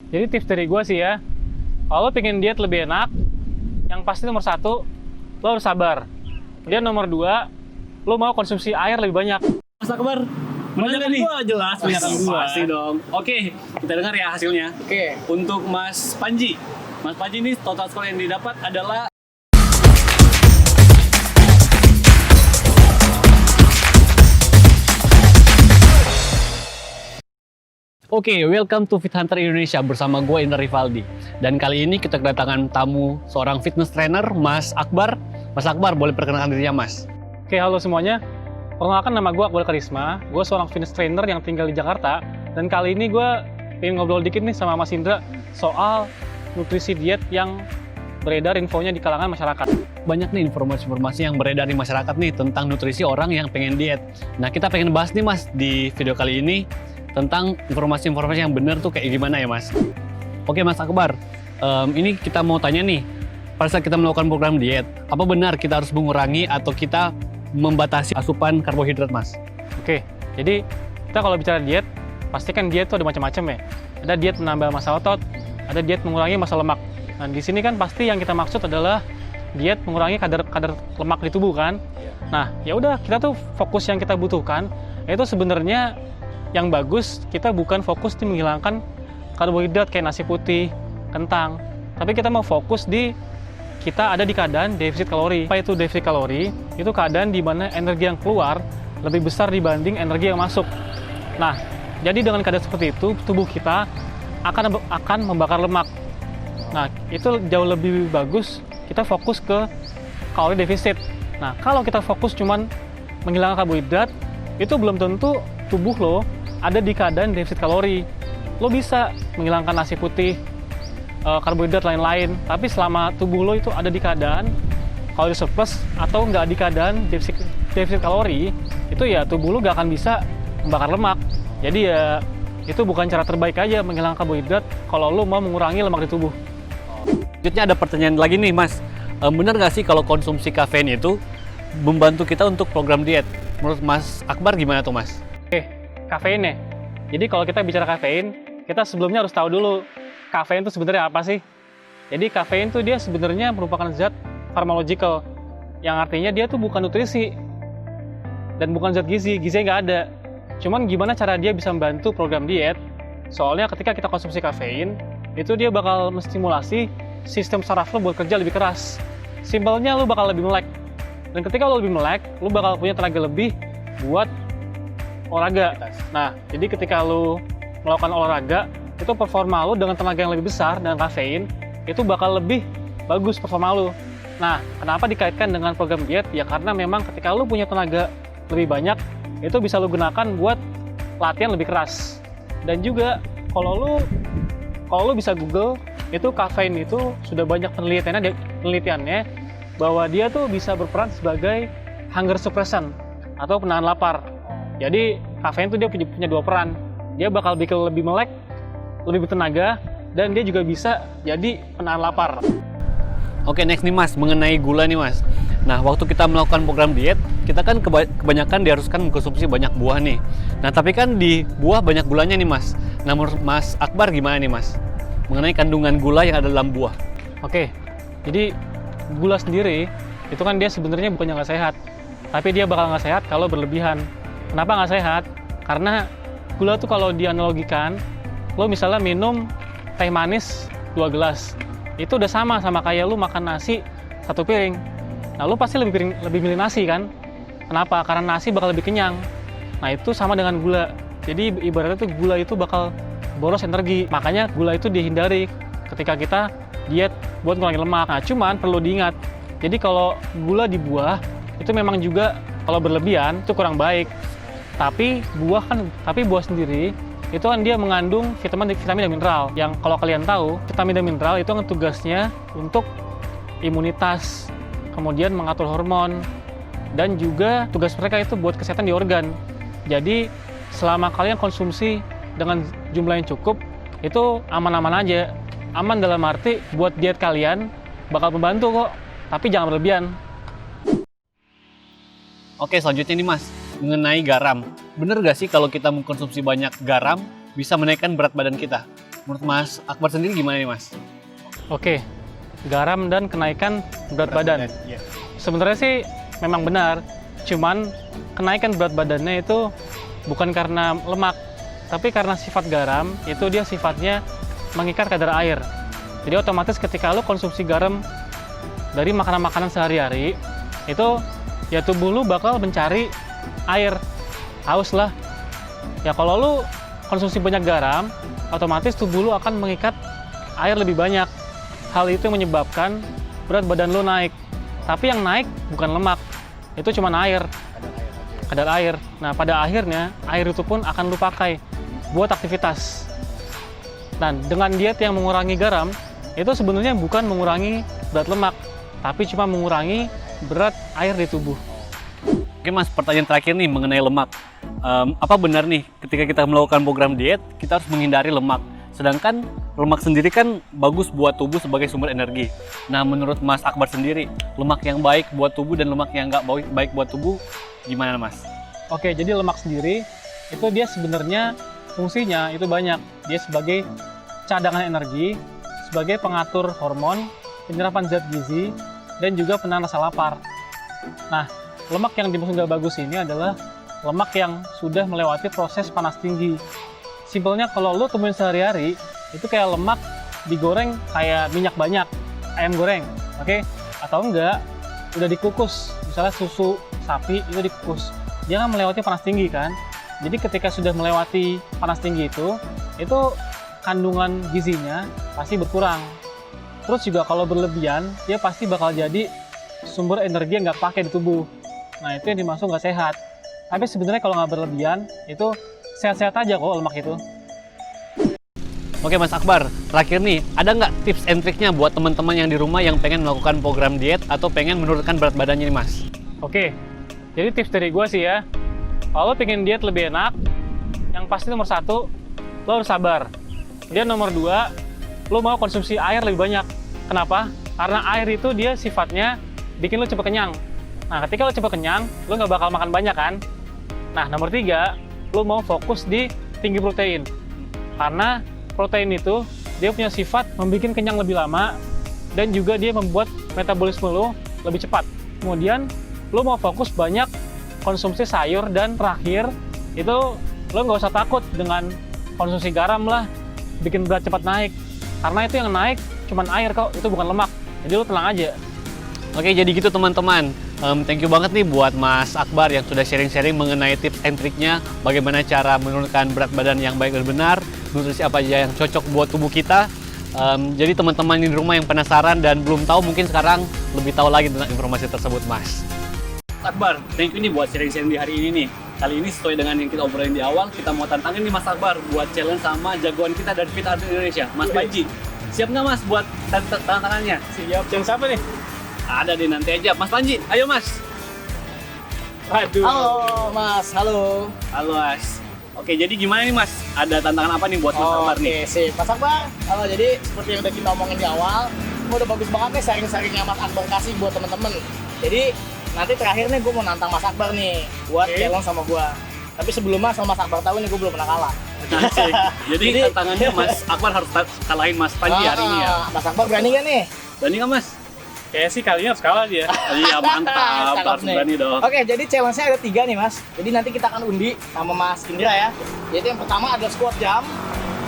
Jadi tips dari gue sih ya, kalau lo pengen diet lebih enak, yang pasti nomor satu, lo harus sabar. Kemudian nomor dua, lo mau konsumsi air lebih banyak. Mas Akbar, benar nih? Gua jelas, banyakan gua. Pasti dong. Oke, kita dengar ya hasilnya. Oke. Untuk Mas Panji. Mas Panji ini total skor yang didapat adalah Oke, welcome to Fit Hunter Indonesia bersama gue Indra Rivaldi. Dan kali ini kita kedatangan tamu seorang fitness trainer, Mas Akbar. Mas Akbar, boleh perkenalkan dirinya, Mas? Oke, halo semuanya. Perkenalkan, nama gue Akbar Karisma. Gue seorang fitness trainer yang tinggal di Jakarta. Dan kali ini gue pengen ngobrol dikit nih sama Mas Indra soal nutrisi diet yang beredar infonya di kalangan masyarakat. Banyak nih informasi-informasi yang beredar di masyarakat nih tentang nutrisi orang yang pengen diet. Nah, kita pengen bahas nih, Mas, di video kali ini tentang informasi-informasi yang benar tuh kayak gimana ya, Mas. Oke, Mas Akbar, ini kita mau tanya nih, pada saat kita melakukan program diet, apa benar kita harus mengurangi atau kita membatasi asupan karbohidrat, Mas? Oke, jadi kita kalau bicara diet, pasti kan diet tuh ada macam-macam ya. Ada diet menambah massa otot, ada diet mengurangi massa lemak. Nah, di sini kan pasti yang kita maksud adalah diet mengurangi kadar lemak di tubuh kan. Nah, ya udah, kita tuh fokus yang kita butuhkan itu sebenarnya yang bagus, kita bukan fokus di menghilangkan karbohidrat kayak nasi putih, kentang. Tapi kita mau fokus di kita ada di keadaan defisit kalori. Apa itu defisit kalori? Itu keadaan di mana energi yang keluar lebih besar dibanding energi yang masuk. Nah, jadi dengan keadaan seperti itu, tubuh kita akan membakar lemak. Nah, itu jauh lebih bagus kita fokus ke kalori defisit. Nah, kalau kita fokus cuman menghilangkan karbohidrat, itu belum tentu tubuh lo ada di keadaan defisit kalori. Lo bisa menghilangkan nasi putih, karbohidrat lain-lain, tapi selama tubuh lo itu ada di keadaan kalori surplus atau nggak di keadaan defisit kalori, itu ya tubuh lo nggak akan bisa membakar lemak. Jadi ya itu bukan cara terbaik aja menghilangkan karbohidrat kalau lo mau mengurangi lemak di tubuh. Selanjutnya ada pertanyaan lagi nih, Mas. Benar nggak sih kalau konsumsi kafein itu membantu kita untuk program diet? Menurut Mas Akbar gimana tuh, Mas? Oke, kafein ya. Jadi kalau kita bicara kafein, kita sebelumnya harus tahu dulu kafein itu sebenarnya apa sih? Jadi kafein itu dia sebenarnya merupakan zat pharmacological, yang artinya dia tuh bukan nutrisi dan bukan zat gizi, gizinya nggak ada. Cuman gimana cara dia bisa membantu program diet? Soalnya ketika kita konsumsi kafein, itu dia bakal menstimulasi sistem saraf lo buat kerja lebih keras. Simpelnya lo bakal lebih melek. Dan ketika lo lebih melek, lo bakal punya tenaga lebih buat olahraga. Nah, jadi ketika lo melakukan olahraga, itu performa lo dengan tenaga yang lebih besar dengan kafein, itu bakal lebih bagus performa lo. Nah, kenapa dikaitkan dengan program diet? Ya karena memang ketika lo punya tenaga lebih banyak, itu bisa lo gunakan buat latihan lebih keras. Dan juga kalau lo bisa Google, itu kafein itu sudah banyak penelitiannya bahwa dia tuh bisa berperan sebagai hunger suppressant atau penahan lapar. Jadi kafein tuh dia punya dua peran. Dia bakal bikin lebih melek, lebih bertenaga, dan dia juga bisa jadi penahan lapar. Oke, next nih, Mas, mengenai gula nih, Mas. Nah, waktu kita melakukan program diet, kita kan kebanyakan diharuskan mengkonsumsi banyak buah nih. Nah, tapi kan di buah banyak gulanya nih, Mas. Nah, menurut Mas Akbar gimana nih, Mas? Mengenai kandungan gula yang ada dalam buah. Oke, jadi gula sendiri itu kan dia sebenarnya bukannya nggak sehat, tapi dia bakal nggak sehat kalau berlebihan. Kenapa nggak sehat? Karena gula tuh kalau dianalogikan, lo misalnya minum teh manis 2 gelas, itu udah sama kayak lo makan nasi 1 piring. Nah, lo pasti lebih milih nasi kan? Kenapa? Karena nasi bakal lebih kenyang. Nah, itu sama dengan gula. Jadi ibaratnya tuh gula itu bakal boros energi. Makanya gula itu dihindari ketika kita diet buat ngurangin lemak. Nah, cuman perlu diingat. Jadi kalau gula di buah itu memang juga kalau berlebihan itu kurang baik. Tapi buah sendiri itu kan dia mengandung vitamin dan mineral. Yang kalau kalian tahu, vitamin dan mineral itu kan tugasnya untuk imunitas, kemudian mengatur hormon, dan juga tugas mereka itu buat kesehatan di organ. Jadi selama kalian konsumsi dengan jumlah yang cukup, itu aman-aman aja. Aman dalam arti buat diet kalian bakal membantu kok, tapi jangan berlebihan. Oke, selanjutnya nih, Mas, mengenai garam. Bener gak sih kalau kita mengkonsumsi banyak garam bisa menaikkan berat badan kita? menurut Mas Akbar sendiri gimana nih Mas? Oke, garam dan kenaikan berat badan. Sebenarnya sih memang benar, cuman kenaikan berat badannya itu bukan karena lemak, tapi karena sifat garam itu dia sifatnya mengikat kadar air. Jadi otomatis ketika lo konsumsi garam dari makanan-makanan sehari-hari, itu ya tubuh lu bakal mencari air, haus lah. Ya kalau lu konsumsi banyak garam, otomatis tubuh lu akan mengikat air lebih banyak. Hal itu yang menyebabkan berat badan lu naik. Tapi yang naik bukan lemak, itu cuma air, kadar air. Nah pada akhirnya air itu pun akan lu pakai buat aktivitas. Dan dengan diet yang mengurangi garam, itu sebenarnya bukan mengurangi berat lemak, tapi cuma mengurangi berat air di tubuh. Oke Mas, pertanyaan terakhir nih mengenai lemak. Apa benar nih ketika kita melakukan program diet, kita harus menghindari lemak? Sedangkan lemak sendiri kan bagus buat tubuh sebagai sumber energi. Nah menurut Mas Akbar sendiri, lemak yang baik buat tubuh dan lemak yang nggak baik buat tubuh gimana Mas? Oke, jadi lemak sendiri itu dia sebenarnya fungsinya itu banyak. Dia sebagai cadangan energi, sebagai pengatur hormon, penyerapan zat gizi, dan juga penahan rasa lapar. Nah, lemak yang dimaksud nggak bagus ini adalah lemak yang sudah melewati proses panas tinggi. Simpelnya kalau lo temuin sehari-hari, itu kayak lemak digoreng kayak minyak banyak, ayam goreng, oke? Atau enggak, udah dikukus, misalnya susu sapi itu dikukus. Dia kan melewati panas tinggi kan? Jadi ketika sudah melewati panas tinggi itu kandungan gizinya pasti berkurang. Terus juga kalau berlebihan, dia pasti bakal jadi sumber energi yang nggak pakai di tubuh. Nah itu yang dimaksud nggak sehat. Tapi sebenarnya kalau nggak berlebihan, itu sehat-sehat aja kok lemak itu. Oke Mas Akbar, terakhir nih, ada nggak tips and triknya buat teman-teman yang di rumah yang pengen melakukan program diet atau pengen menurunkan berat badannya nih Mas? Oke, jadi tips dari gue sih ya, kalau lo pengen diet lebih enak, yang pasti nomor 1, lo harus sabar. Dia nomor 2, lo mau konsumsi air lebih banyak. Kenapa? Karena air itu dia sifatnya bikin lo cepat kenyang. Nah, ketika lo cepat kenyang, lo nggak bakal makan banyak kan? Nah, nomor 3, lo mau fokus di tinggi protein. Karena protein itu dia punya sifat membuat kenyang lebih lama dan juga dia membuat metabolisme lo lebih cepat. Kemudian lo mau fokus banyak konsumsi sayur dan terakhir itu lo nggak usah takut dengan konsumsi garam lah bikin berat cepat naik. Karena itu yang naik cuman air kok, itu bukan lemak. Jadi lo tenang aja. Oke, jadi gitu teman-teman. Thank you banget nih buat Mas Akbar yang sudah sharing-sharing mengenai tips and triknya bagaimana cara menurunkan berat badan yang baik dan benar, nutrisi apa aja yang cocok buat tubuh kita. Jadi teman-teman di rumah yang penasaran dan belum tahu mungkin sekarang lebih tahu lagi tentang informasi tersebut Mas. Akbar, thank you nih buat sharing-sharing di hari ini nih. Kali ini sesuai dengan yang kita obrolin di awal, kita mau tantangin nih Mas Akbar buat challenge sama jagoan kita dari Fit Art Indonesia, Mas Panji. Siap nggak Mas buat tantangannya? Siap. Yang siapa nih? Ada deh, nanti aja. Mas Panji, ayo Mas. Aduh. Halo Mas, halo. Halo Mas. Oke, jadi gimana nih Mas? Ada tantangan apa nih buat Mas Akbar nih? Oke, sip. Mas Akbar, halo. Jadi seperti yang udah kita omongin di awal, udah bagus banget nih sharing-sharing yang Mas Akbar kasih buat temen-temen. Jadi nanti terakhir nih gue mau nantang Mas Akbar nih buat challenge sama gue. Tapi sebelumnya sama Mas Akbar tahu nih gue belum pernah kalah. Jadi tantangannya Mas Akbar harus kalahin Mas Panji hari ini ya. Mas Akbar berani gak nih? Berani nggak Mas? Kayaknya sih kalinya harus kalah dia. Iya mantap, Cakep harus nih. berani dong. Oke, jadi challenge-nya ada 3 nih Mas. Jadi nanti kita akan undi sama Mas Indra ya. Jadi yang pertama adalah squat jump,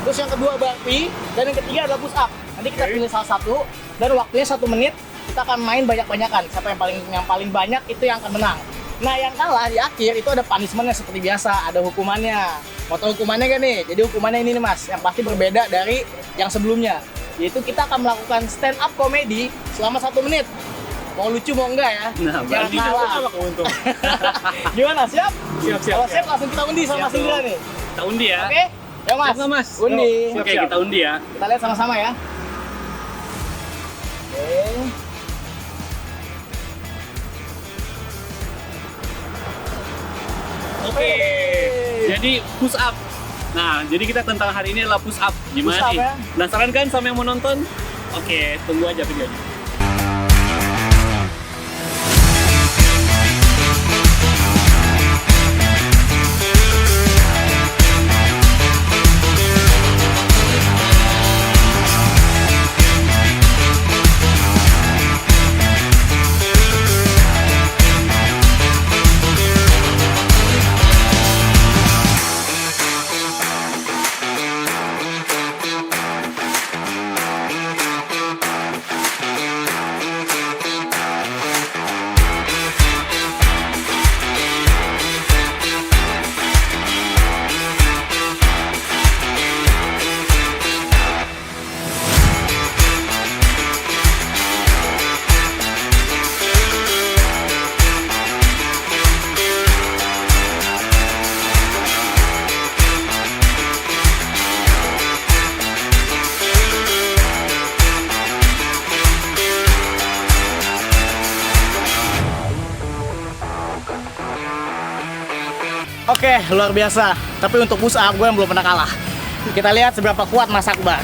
terus yang kedua burpee, dan yang ketiga adalah push up. Nanti kita pilih salah satu dan waktunya 1 menit. Kita akan main banyak-banyakan. Siapa yang paling banyak itu yang akan menang. Nah yang kalah di akhir itu ada punishment-nya seperti biasa, ada hukumannya. Mau tahu hukumannya gak nih? Jadi hukumannya ini nih Mas, yang pasti berbeda dari yang sebelumnya. Yaitu kita akan melakukan stand up comedy selama 1 menit. Mau lucu mau enggak ya? Nah, jangan berarti kalah. Keuntung. Gimana, siap? Siap. Kalau siap langsung kita undi sama Mas Siap, Indra dong. nih. Kita undi ya. Oke? Ya Mas, Siap nggak, Mas? undi. Siap. Oke, kita undi ya. Kita lihat sama-sama ya. Oke. Jadi push up. Nah, jadi kita tentang hari ini adalah push up. Gimana Push up, nih? ya? Penasaran kan sama yang mau nonton? Oke, tunggu aja videonya. Oke, luar biasa. Tapi untuk push up gue yang belum pernah kalah. Kita lihat seberapa kuat Mas Akbar.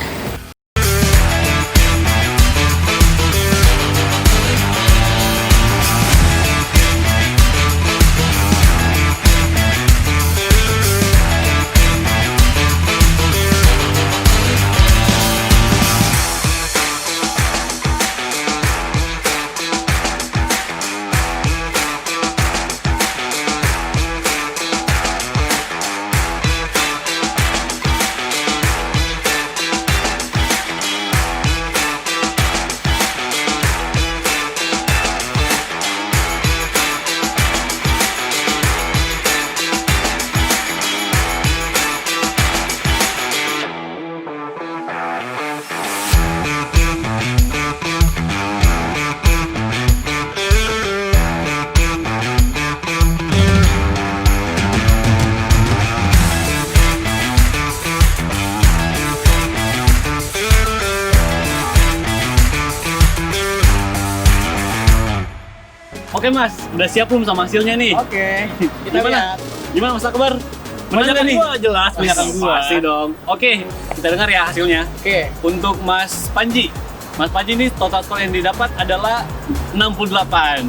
Oke Mas, udah siap belum sama hasilnya nih? Oke, kita Gimana? lihat. Gimana Mas Akbar? Menang Banyakan nggak nih? gua, jelas banyakan gua. Pasti dong. Oke, kita dengar ya hasilnya. Oke, Untuk Mas Panji. Mas Panji ini total skor yang didapat adalah 68.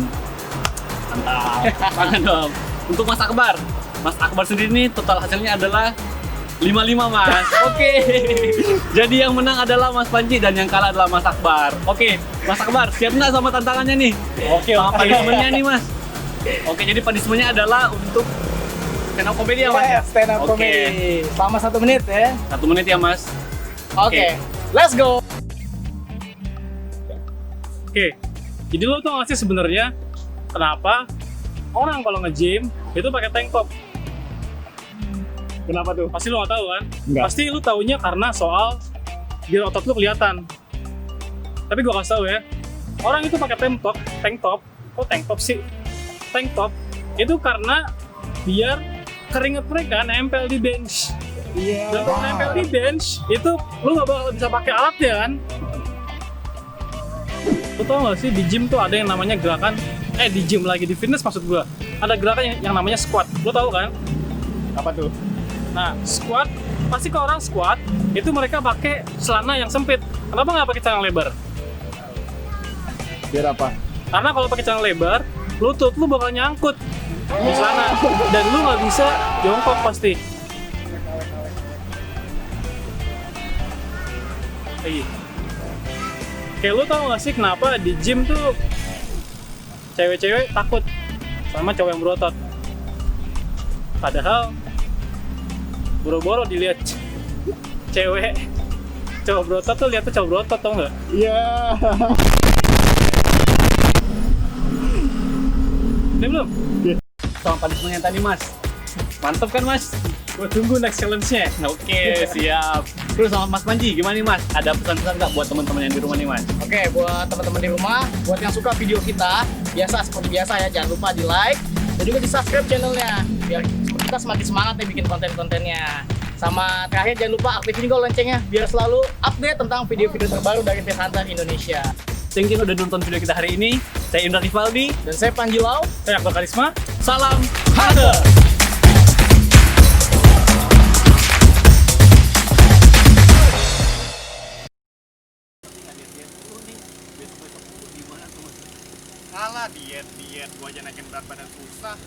Mantap. Tangan dong. Untuk Mas Akbar. Mas Akbar sendiri ini total hasilnya adalah 55 Mas. Oke. Jadi yang menang adalah Mas Panji dan yang kalah adalah Mas Akbar. Oke, Mas Akbar siap nggak sama tantangannya nih? Oke, Sama punishment-nya nih Mas. Oke, jadi punishment-nya adalah untuk stand up comedy ya Mas? yeah, stand up Oke. comedy. Selama 1 menit ya. 1 menit ya Mas. Oke, let's go. Oke, jadi lo tau gak sih sebenarnya kenapa orang kalau nge-gym itu pakai tank top? Kenapa tuh? Pasti lo gak tahu kan? Enggak. Pasti lo taunya karena soal biar otot lo kelihatan. Tapi gua kasih tahu ya, orang itu pakai tank top, kok tank top sih? Tank top itu karena biar keringet mereka nempel di bench. Iya. Dan kalau nempel di bench, itu lo gak bakal bisa pakai alatnya kan? Lo tau gak sih di gym tuh ada yang namanya gerakan, di gym lagi, di fitness maksud gua, ada gerakan yang namanya squat. Lo tau kan? Apa tuh? Nah, squat, pasti kalau orang squat, itu mereka pakai celana yang sempit. Kenapa nggak pakai celana lebar? Biar apa? Karena kalau pakai celana lebar, lutut lu bakal nyangkut di celana dan lu nggak bisa jongkok pasti. Kayak lu tau gak sih kenapa di gym tuh cewek-cewek takut sama cowok yang berotot? Padahal boro-boro dilihat cewek cowok berotot tuh lihatnya cowok berotot, tau nggak? Iya. Ini belum? Sama punishment yang tadi Mas. Mantap kan Mas? Gue tunggu next challenge-nya. Oke, siap. Terus sama Mas Panji, gimana nih Mas? Ada pesan-pesan nggak buat teman-teman yang di rumah nih Mas? Oke, buat teman-teman di rumah, buat yang suka video kita, seperti biasa ya, jangan lupa di like dan juga di subscribe channelnya, biar kita semakin semangat nih bikin konten-kontennya. Sama terakhir jangan lupa aktifin juga loncengnya, biar selalu update tentang video-video terbaru dari Fear Hunter Indonesia. Thank you udah nonton video kita hari ini. Saya Indra Rivaldi. Dan saya Panji Lau. Saya Akbar Karisma. Salam Hunter! Kalah diet, gua aja naikin berat badan susah.